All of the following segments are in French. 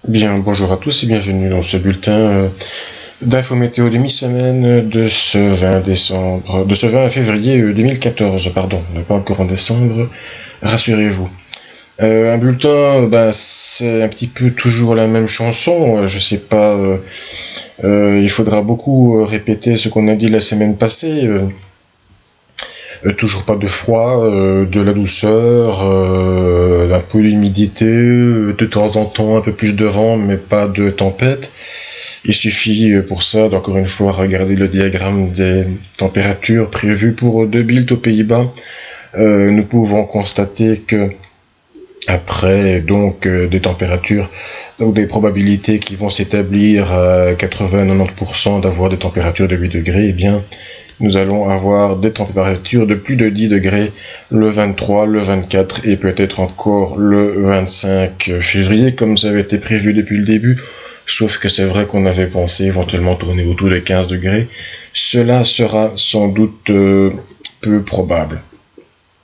Bien, bonjour à tous et bienvenue dans ce bulletin d'info météo de mi-semaine de ce 20 décembre, de ce 20 février 2014, pardon, on n'est pas encore en décembre, rassurez-vous. Un bulletin, c'est un petit peu toujours la même chanson, je sais pas, il faudra beaucoup répéter ce qu'on a dit la semaine passée. Toujours pas de froid, de la douceur, un peu d'humidité, de temps en temps un peu plus de vent, mais pas de tempête. Il suffit pour ça d'encore une fois regarder le diagramme des températures prévues pour Debilt aux Pays-Bas. Nous pouvons constater que après donc des températures, donc des probabilités qui vont s'établir à 80-90% d'avoir des températures de 8 degrés, eh bien nous allons avoir des températures de plus de 10 degrés le 23, le 24 et peut-être encore le 25 février, comme ça avait été prévu depuis le début. Sauf que c'est vrai qu'on avait pensé éventuellement tourner autour de 15 degrés. Cela sera sans doute peu probable.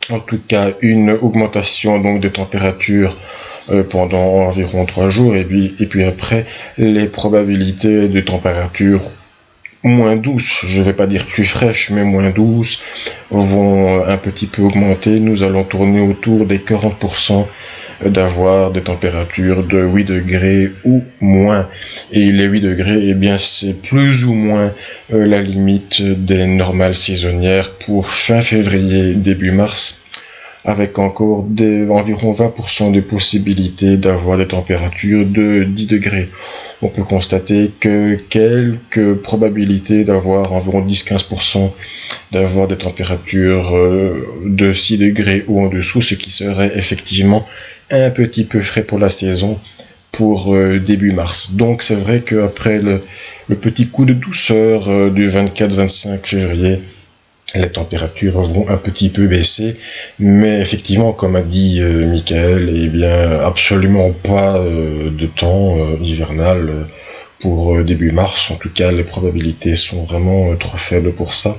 En tout cas, une augmentation donc des températures pendant environ 3 jours. Et puis après, les probabilités de température moins douces, je vais pas dire plus fraîches, mais moins douces, vont un petit peu augmenter. Nous allons tourner autour des 40% d'avoir des températures de 8 degrés ou moins. Et les 8 degrés, eh bien, c'est plus ou moins la limite des normales saisonnières pour fin février, début mars, avec encore environ 20% de possibilités d'avoir des températures de 10 degrés. On peut constater que quelques probabilités d'avoir environ 10-15% d'avoir des températures de 6 degrés ou en dessous, ce qui serait effectivement un petit peu frais pour la saison pour début mars. Donc c'est vrai qu'après le petit coup de douceur du 24-25 février, les températures vont un petit peu baisser, mais effectivement, comme a dit Michael, eh bien, absolument pas de temps hivernal pour début mars. En tout cas, les probabilités sont vraiment trop faibles pour ça.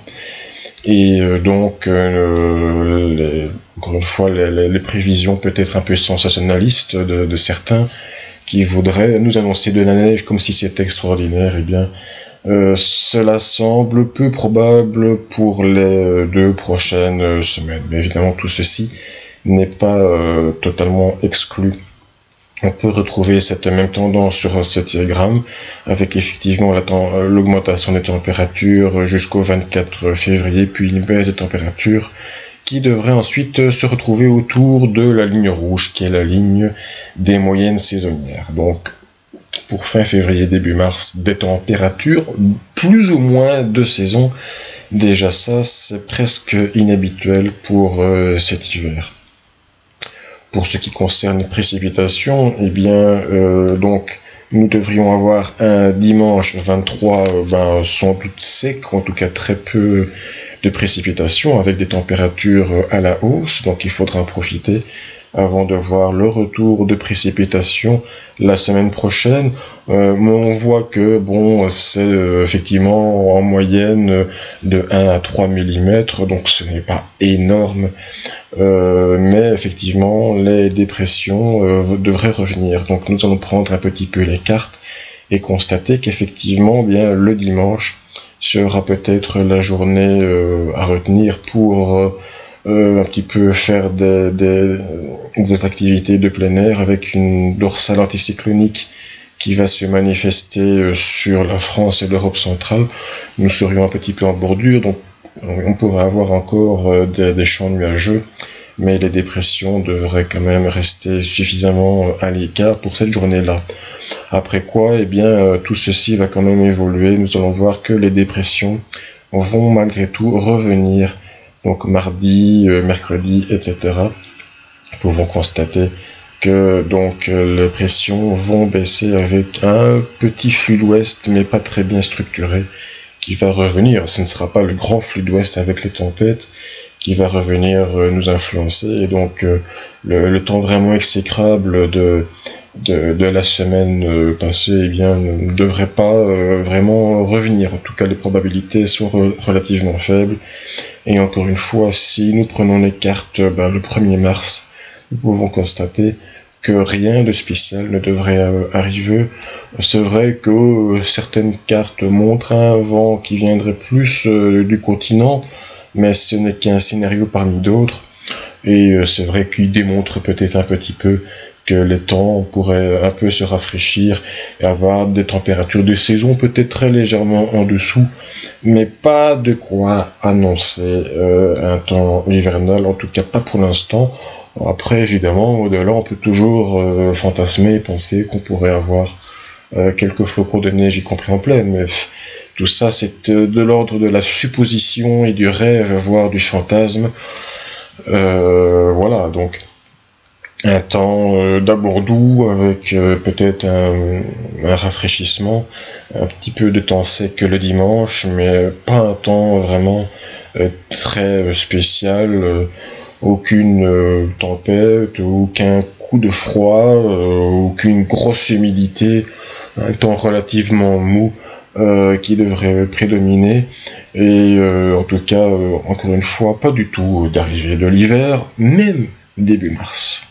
Et donc, encore une fois, les prévisions peut-être un peu sensationnalistes de certains qui voudraient nous annoncer de la neige comme si c'était extraordinaire, eh bien, cela semble peu probable pour les 2 prochaines semaines. Mais évidemment, tout ceci n'est pas totalement exclu. On peut retrouver cette même tendance sur ce diagramme avec effectivement l'augmentation des températures jusqu'au 24 février, puis une baisse des températures qui devrait ensuite se retrouver autour de la ligne rouge, qui est la ligne des moyennes saisonnières. Donc, pour fin février, début mars, des températures plus ou moins de saison. Déjà ça, c'est presque inhabituel pour cet hiver. Pour ce qui concerne les précipitations, eh bien, donc, nous devrions avoir un dimanche 23, sans doute sec, en tout cas très peu de précipitations, avec des températures à la hausse, donc il faudra en profiter avant de voir le retour de précipitations la semaine prochaine. Mais on voit que bon, c'est effectivement en moyenne de 1 à 3 mm, donc ce n'est pas énorme, mais effectivement les dépressions devraient revenir. Donc nous allons prendre un petit peu les cartes et constater qu'effectivement, bien le dimanche sera peut-être la journée à retenir pour un petit peu faire des activités de plein air avec une dorsale anticyclonique qui va se manifester sur la France et l'Europe centrale. Nous serions un petit peu en bordure, donc on pourrait avoir encore des champs nuageux, mais les dépressions devraient quand même rester suffisamment à l'écart pour cette journée-là. Après quoi, eh bien, tout ceci va quand même évoluer. Nous allons voir que les dépressions vont malgré tout revenir. Donc mardi, mercredi, etc. Nous pouvons constater que donc les pressions vont baisser avec un petit flux d'ouest, mais pas très bien structuré, qui va revenir. Ce ne sera pas le grand flux d'ouest avec les tempêtes qui va revenir nous influencer. Et donc le temps vraiment exécrable de la semaine passée, eh bien, ne devrait pas vraiment revenir. En tout cas, les probabilités sont relativement faibles. Et encore une fois, si nous prenons les cartes le 1er mars, nous pouvons constater que rien de spécial ne devrait arriver. C'est vrai que certaines cartes montrent un vent qui viendrait plus du continent, mais ce n'est qu'un scénario parmi d'autres. Et c'est vrai qu'il démontre peut-être un petit peu que les temps pourraient un peu se rafraîchir et avoir des températures de saison peut-être très légèrement en dessous, mais pas de quoi annoncer un temps hivernal, en tout cas pas pour l'instant. Après, évidemment, au-delà, on peut toujours fantasmer et penser qu'on pourrait avoir quelques flocons de neige, y compris en pleine, mais tout ça, c'est de l'ordre de la supposition et du rêve, voire du fantasme. Voilà, donc un temps d'abord doux avec peut-être un rafraîchissement, un petit peu de temps sec le dimanche, mais pas un temps vraiment très spécial, aucune tempête, aucun coup de froid, aucune grosse humidité, un temps relativement mou qui devrait prédominer. Et en tout cas, encore une fois, pas du tout d'arrivée de l'hiver, même début mars.